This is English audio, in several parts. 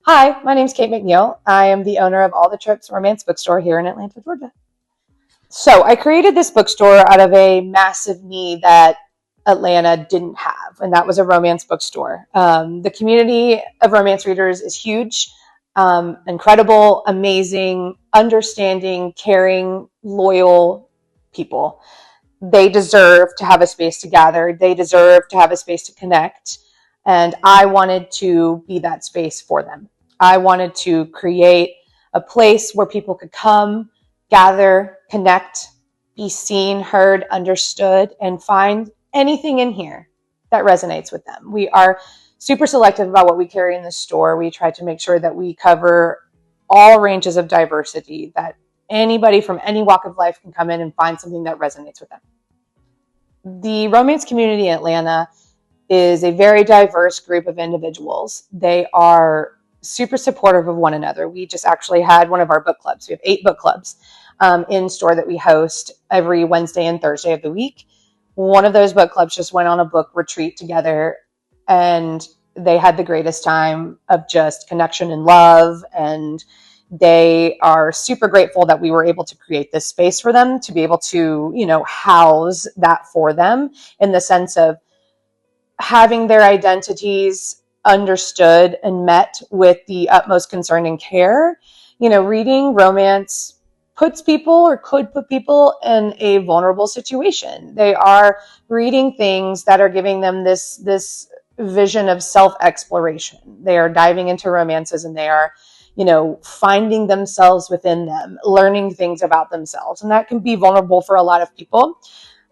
Hi, my name's Kate McNeil. I am the owner of All the Tropes romance bookstore here in Atlanta, Georgia. So I created this bookstore out of a massive need that Atlanta didn't have, and that was a romance bookstore. The community of romance readers is huge, incredible, amazing, understanding, caring, loyal people. They deserve to have a space to gather. They deserve to have a space to connect. And I wanted to be that space for them. I wanted to create a place where people could come, gather, connect, be seen, heard, understood, and find anything in here that resonates with them. We are super selective about what we carry in the store. We try to make sure that we cover all ranges of diversity, that anybody from any walk of life can come in and find something that resonates with them. The romance community in Atlanta is a very diverse group of individuals. They are super supportive of one another. We just actually had one of our book clubs. We have 8 book clubs in store that we host every Wednesday and Thursday of the week. One of those book clubs just went on a book retreat together, and they had the greatest time of just connection and love. And they are super grateful that we were able to create this space for them to be able to, house that for them, in the sense of having their identities understood and met with the utmost concern and care. Reading romance puts people, or could put people, in a vulnerable situation. They are reading things that are giving them this vision of self-exploration. They are diving into romances, and they are finding themselves within them, learning things about themselves. And that can be vulnerable for a lot of people.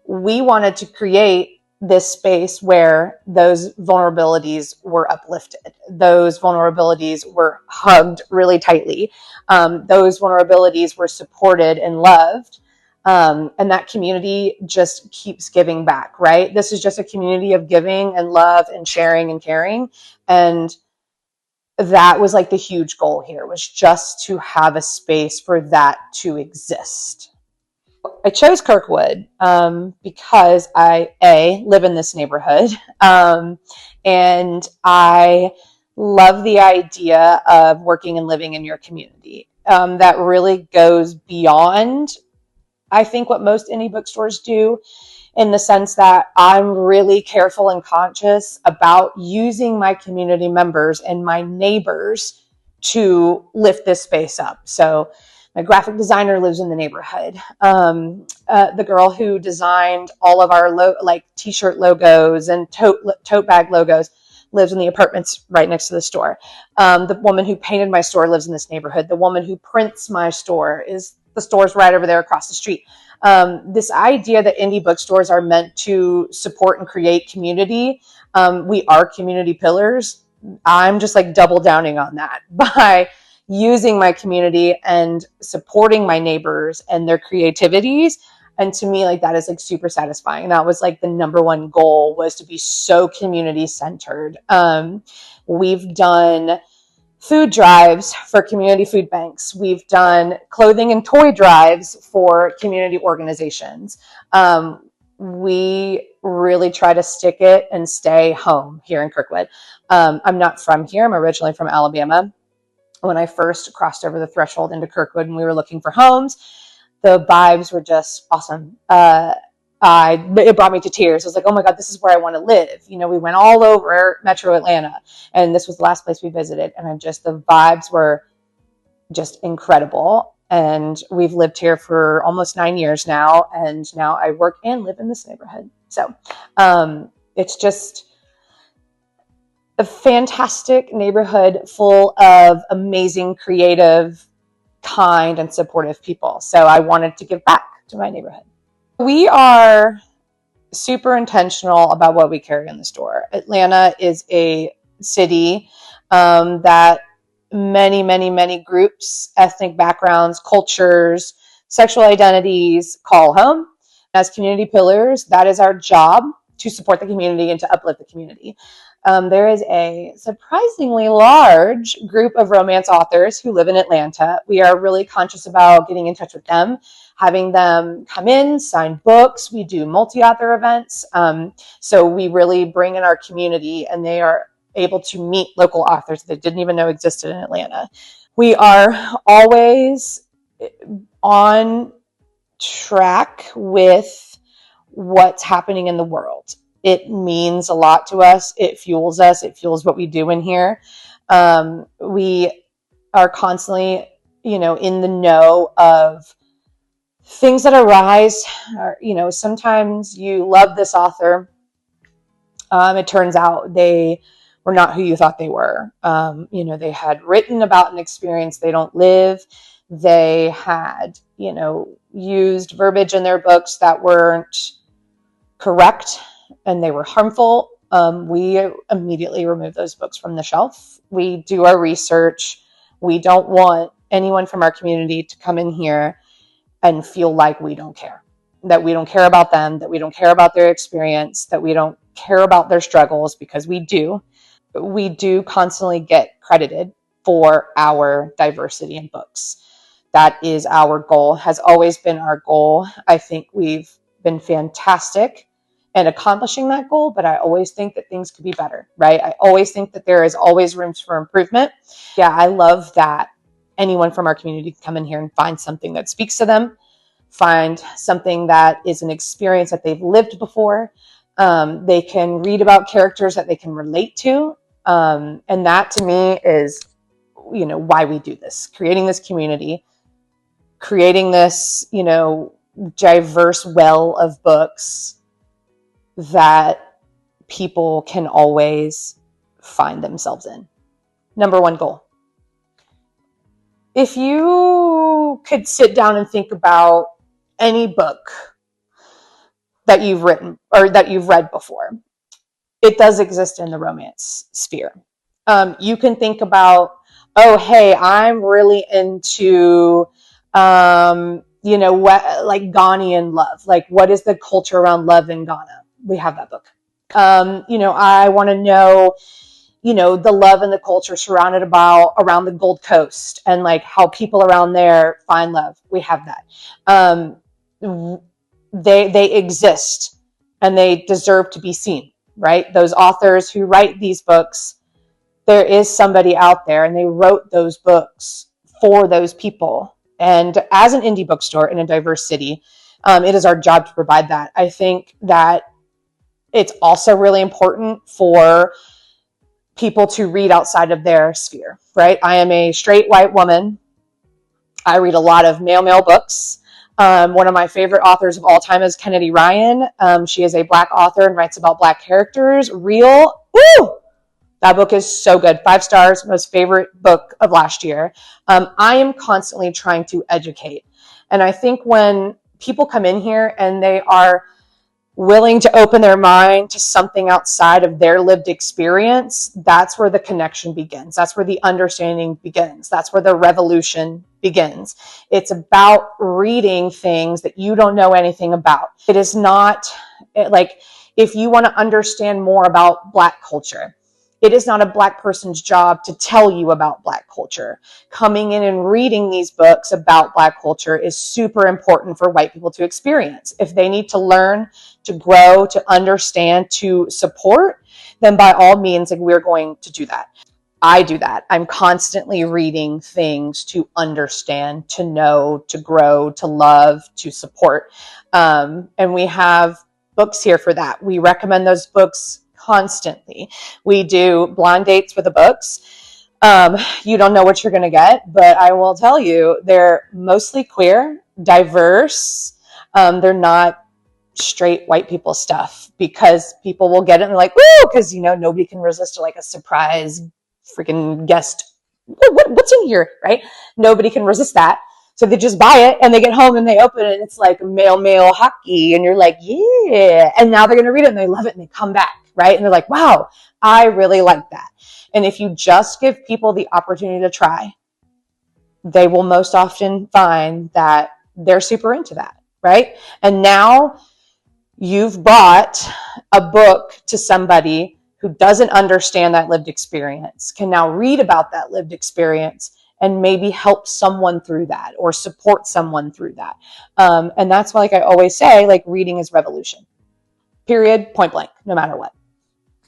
We wanted to create this space where those vulnerabilities were uplifted. Those vulnerabilities were hugged really tightly. Those vulnerabilities were supported and loved. And that community just keeps giving back, right? This is just a community of giving and love and sharing and caring. And that was like the huge goal here, was just to have a space for that to exist. I chose Kirkwood because I live in this neighborhood, and I love the idea of working and living in your community. That really goes beyond, I think, what most indie bookstores do, in the sense that I'm really careful and conscious about using my community members and my neighbors to lift this space up. So my graphic designer lives in the neighborhood. The girl who designed all of our t-shirt logos and tote bag logos lives in the apartments right next to the store. The woman who painted my store lives in this neighborhood. The woman who prints my store the store's right over there across the street. This idea that indie bookstores are meant to support and create community. We are community pillars. I'm just double downing on that by using my community and supporting my neighbors and their creativities. And to me, that is super satisfying. And that was the number one goal, was to be so community centered. We've done food drives for community food banks. We've done clothing and toy drives for community organizations. We really try to stick it and stay home here in Kirkwood. I'm not from here. I'm originally from Alabama. When I first crossed over the threshold into Kirkwood and we were looking for homes, the vibes were just awesome. It brought me to tears. I was like, oh my God, this is where I want to live. We went all over Metro Atlanta, and this was the last place we visited. And the vibes were just incredible. And we've lived here for almost 9 years now. And now I work and live in this neighborhood. So it's just a fantastic neighborhood full of amazing, creative, kind, and supportive people. So I wanted to give back to my neighborhood. We are super intentional about what we carry in the store. Atlanta is a city that many groups, ethnic backgrounds, cultures, sexual identities call home. As community pillars, that is our job, to support the community and to uplift the community. There is a surprisingly large group of romance authors who live in Atlanta. We are really conscious about getting in touch with them, having them come in, sign books. We do multi-author events. So we really bring in our community, and they are able to meet local authors that I didn't even know existed in Atlanta. We are always on track with what's happening in the world. It means a lot to us. It fuels us. It fuels what we do in here. We are constantly, in the know of things that arise. Sometimes you love this author. It turns out they were not who you thought they were. They had written about an experience they don't live. They had, used verbiage in their books that weren't correct and they were harmful. We immediately remove those books from the shelf. We do our research. We don't want anyone from our community to come in here and feel like we don't care, that we don't care about them, that we don't care about their experience, that we don't care about their struggles, because we do. We do constantly get credited for our diversity in books. That is our goal, has always been our goal. I think we've been fantastic in accomplishing that goal, but I always think that things could be better, right? I always think that there is always room for improvement. Yeah, I love that anyone from our community can come in here and find something that speaks to them, find something that is an experience that they've lived before. They can read about characters that they can relate to. And that to me is, why we do this, creating this community, creating this, diverse well of books that people can always find themselves in. Number one goal. If you could sit down and think about any book that you've written or that you've read before, it does exist in the romance sphere. You can think about, oh, hey, I'm really into, like Ghanaian love. Like, what is the culture around love in Ghana? We have that book. I want to know, the love and the culture surrounded around the Gold Coast and like how people around there find love. We have that. They exist and they deserve to be seen, right? Those authors who write these books, there is somebody out there and they wrote those books for those people. And as an indie bookstore in a diverse city, it is our job to provide that. I think that it's also really important for people to read outside of their sphere, right? I am a straight white woman. I read a lot of male books. One of my favorite authors of all time is Kennedy Ryan. She is a Black author and writes about Black characters. Real. Woo! That book is so good. 5 stars, most favorite book of last year. I am constantly trying to educate. And I think when people come in here and they are willing to open their mind to something outside of their lived experience, that's where the connection begins. That's where the understanding begins. That's where the revolution begins. It's about reading things that you don't know anything about. It is not like, if you want to understand more about Black culture, it is not a Black person's job to tell you about Black culture. Coming in and reading these books about Black culture is super important for white people to experience. If they need to learn, to grow, to understand, to support, then by all means, like, we're going to do that. I do that. I'm constantly reading things to understand, to know, to grow, to love, to support. And we have books here for that. We recommend those books constantly. We do blind dates with the books. You don't know what you're going to get, but I will tell you, they're mostly queer, diverse. They're not straight white people stuff, because people will get it and they're like, woo, because, nobody can resist like a surprise freaking guest. What's in here, right? Nobody can resist that. So they just buy it and they get home and they open it and it's like male hockey. And you're like, yeah. And now they're going to read it and they love it and they come back, right? And they're like, wow, I really like that. And if you just give people the opportunity to try, they will most often find that they're super into that, right? And now you've brought a book to somebody who doesn't understand that lived experience, can now read about that lived experience and maybe help someone through that or support someone through that. And that's why, like I always say, like, reading is revolution. Period, point blank, no matter what.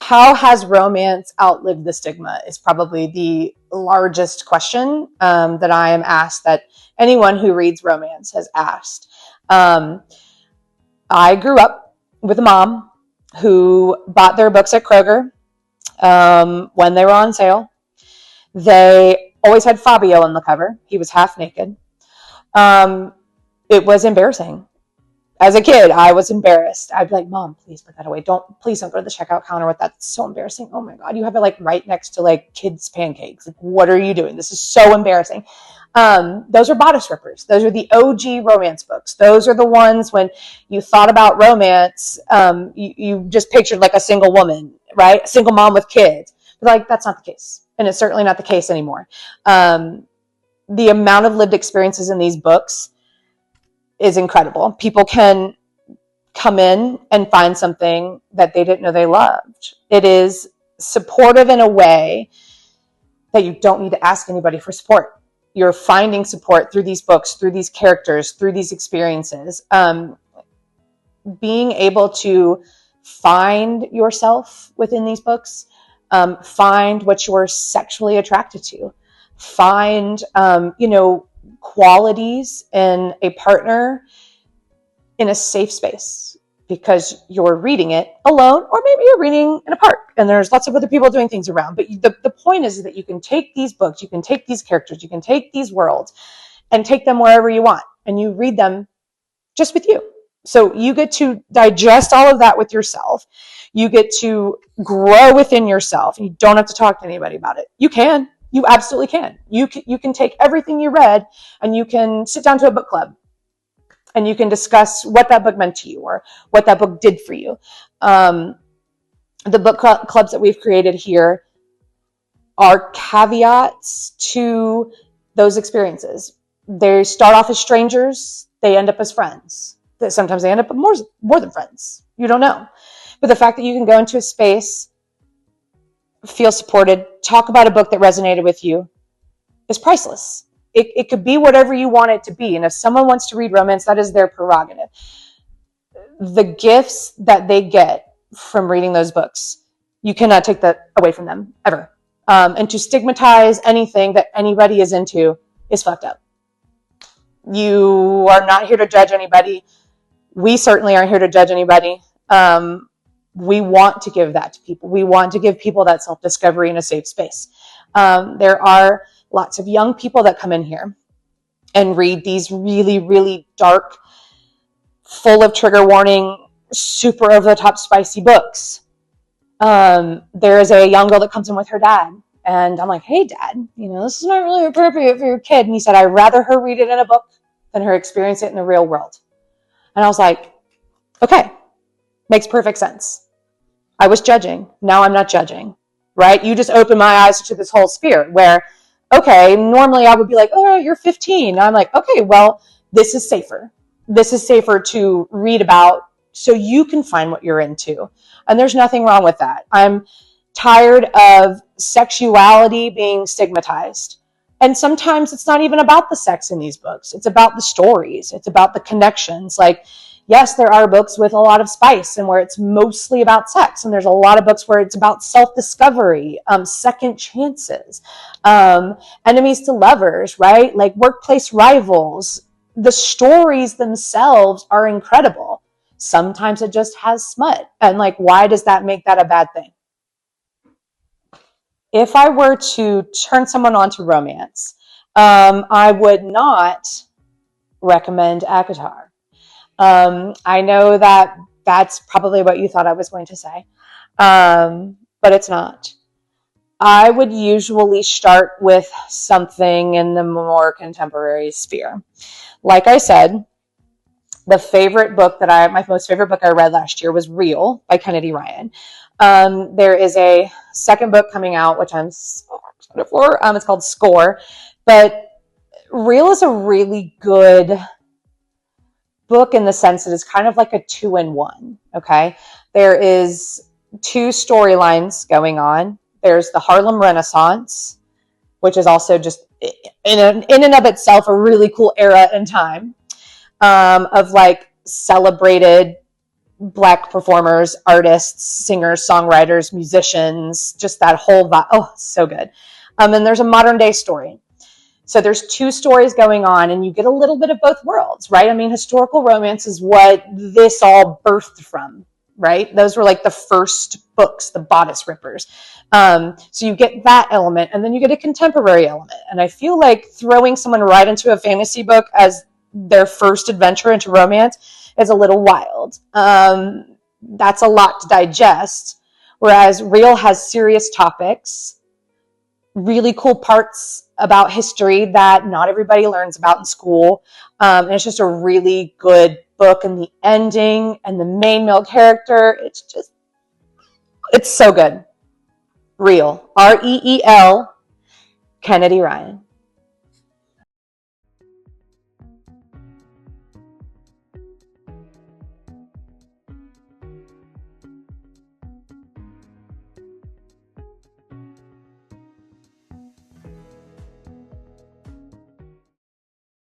How has romance outlived the stigma is probably the largest question that I am asked, that anyone who reads romance has asked. I grew up with a mom who bought their books at Kroger when they were on sale. They always had Fabio on the cover. He was half naked. It was embarrassing. As a kid, I was embarrassed. I'd be like, Mom, please put that away. Please don't go to the checkout counter with that. It's so embarrassing. Oh my God, you have it like right next to like kids' pancakes. Like, what are you doing? This is so embarrassing. Those are bodice rippers. Those are the OG romance books. Those are the ones when you thought about romance, you just pictured like a single woman, right? A single mom with kids. But like, that's not the case. And it's certainly not the case anymore. The amount of lived experiences in these books is incredible. People can come in and find something that they didn't know they loved. It is supportive in a way that you don't need to ask anybody for support. You're finding support through these books, through these characters, through these experiences. Being able to find yourself within these books, find what you're sexually attracted to, find, qualities in a partner in a safe space, because you're reading it alone, or maybe you're reading in a park and there's lots of other people doing things around. But the point is that you can take these books, you can take these characters, you can take these worlds and take them wherever you want, and you read them just with you. So you get to digest all of that with yourself. You get to grow within yourself. You don't have to talk to anybody about it. You can. You absolutely can. You can take everything you read and you can sit down to a book club and you can discuss what that book meant to you or what that book did for you. The book clubs that we've created here are caveats to those experiences. They start off as strangers. They end up as friends. Sometimes they end up more than friends. You don't know. But the fact that you can go into a space, feel supported, talk about a book that resonated with you is priceless. It could be whatever you want it to be. And if someone wants to read romance, that is their prerogative. The gifts that they get from reading those books, you cannot take that away from them, ever. And to stigmatize anything that anybody is into is fucked up. You are not here to judge anybody. We certainly aren't here to judge anybody. We want to give that to people. We want to give people that self-discovery in a safe space. There are lots of young people that come in here and read these really, really dark, full of trigger warning, super over-the-top spicy books. There is a young girl that comes in with her dad. And I'm like, hey, Dad, this is not really appropriate for your kid. And he said, I'd rather her read it in a book than her experience it in the real world. And I was like, okay, makes perfect sense. I was judging. Now I'm not judging, right? You just opened my eyes to this whole sphere where, okay, normally I would be like, oh, you're 15. I'm like, okay, well, this is safer. This is safer to read about so you can find what you're into. And there's nothing wrong with that. I'm tired of sexuality being stigmatized. And sometimes it's not even about the sex in these books. It's about the stories. It's about the connections. Like, yes, there are books with a lot of spice and where it's mostly about sex. And there's a lot of books where it's about self-discovery, second chances, enemies to lovers, right? Like workplace rivals. The stories themselves are incredible. Sometimes it just has smut. And like, why does that make that a bad thing? If I were to turn someone on to romance, I would not recommend ACOTAR. I know that that's probably what you thought I was going to say, but it's not. I would usually start with something in the more contemporary sphere. Like I said, my most favorite book I read last year was Real by Kennedy Ryan. There is a second book coming out, which I'm so excited for. It's called Score. But Real is a really good book in the sense that it's kind of like a 2-in-1. Okay. There is 2 storylines going on. There's the Harlem Renaissance, which is also just in and of itself a really cool era and time, of like celebrated Black performers, artists, singers, songwriters, musicians, just that whole vibe. Oh, so good. And there's a modern day story. So there's two stories going on, and you get a little bit of both worlds, right? I mean, historical romance is what this all birthed from, right? Those were like the first books, the bodice rippers. So you get that element, and then you get a contemporary element. And I feel like throwing someone right into a fantasy book as their first adventure into romance is a little wild. That's a lot to digest. Whereas Real has serious topics, really cool parts about history that not everybody learns about in school. And it's just a really good book, and the ending and the main male character, it's so good. Real, Reel, Kennedy Ryan.